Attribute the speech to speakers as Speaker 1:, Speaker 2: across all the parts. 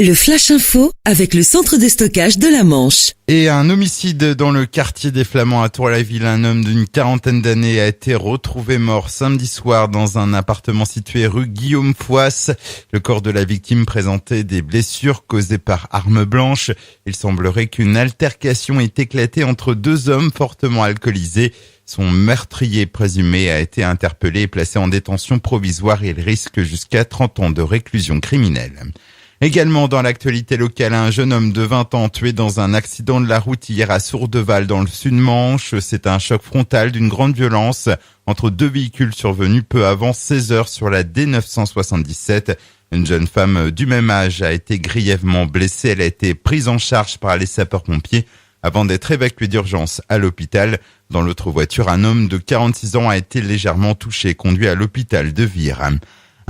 Speaker 1: Le Flash Info avec le centre de stockage de la Manche.
Speaker 2: Et un homicide dans le quartier des Flamands à Tour-la-Ville. Un homme d'une quarantaine d'années a été retrouvé mort samedi soir dans un appartement situé rue Guillaume Fouasse. Le corps de la victime présentait des blessures causées par arme blanche. Il semblerait qu'une altercation ait éclaté entre deux hommes fortement alcoolisés. Son meurtrier présumé a été interpellé et placé en détention provisoire. Il risque jusqu'à 30 ans de réclusion criminelle. Également dans l'actualité locale, un jeune homme de 20 ans tué dans un accident de la route hier à Sourdeval dans le Sud-Manche. C'est un choc frontal d'une grande violence entre deux véhicules survenus peu avant 16 heures sur la D977. Une jeune femme du même âge a été grièvement blessée. Elle a été prise en charge par les sapeurs-pompiers avant d'être évacuée d'urgence à l'hôpital. Dans l'autre voiture, un homme de 46 ans a été légèrement touché, conduit à l'hôpital de Vire.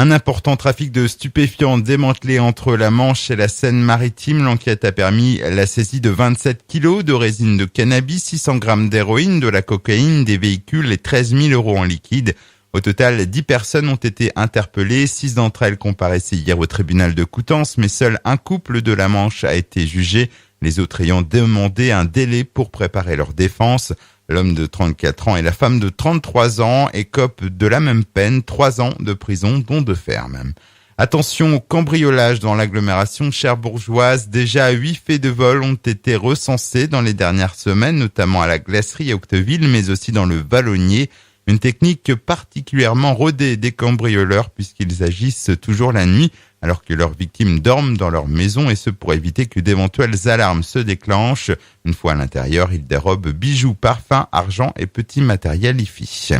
Speaker 2: Un important trafic de stupéfiants démantelé entre la Manche et la Seine-Maritime. L'enquête a permis la saisie de 27 kilos de résine de cannabis, 600 grammes d'héroïne, de la cocaïne, des véhicules et 13 000 euros en liquide. Au total, 10 personnes ont été interpellées. 6 d'entre elles comparaissaient hier au tribunal de Coutances, mais seul un couple de la Manche a été jugé. Les autres ayant demandé un délai pour préparer leur défense. L'homme de 34 ans et la femme de 33 ans écopent de la même peine, 3 ans de prison, dont 2 fermes. Attention au cambriolage dans l'agglomération cherbourgeoise. Déjà 8 faits de vol ont été recensés dans les dernières semaines, notamment à la glacerie à Octeville, mais aussi dans le Vallonnier. Une technique particulièrement rodée des cambrioleurs puisqu'ils agissent toujours la nuit alors que leurs victimes dorment dans leur maison et ce pour éviter que d'éventuelles alarmes se déclenchent. Une fois à l'intérieur, ils dérobent bijoux, parfums, argent et petits matériels IFI.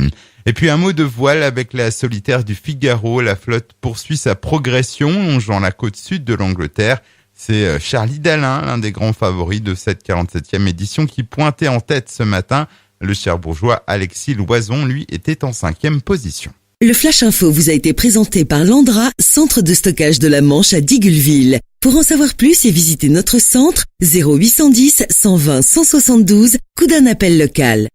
Speaker 2: Et puis un mot de voile avec la solitaire du Figaro. La flotte poursuit sa progression longeant la côte sud de l'Angleterre. C'est Charlie Dalin, l'un des grands favoris de cette 47e édition qui pointait en tête ce matin. Le Cherbourgeois Alexis Loison, lui, était en 5e position.
Speaker 1: Le Flash Info vous a été présenté par Landra, centre de stockage de la Manche à Digueulville. Pour en savoir plus et visiter notre centre, 0810 120 172, coup d'un appel local.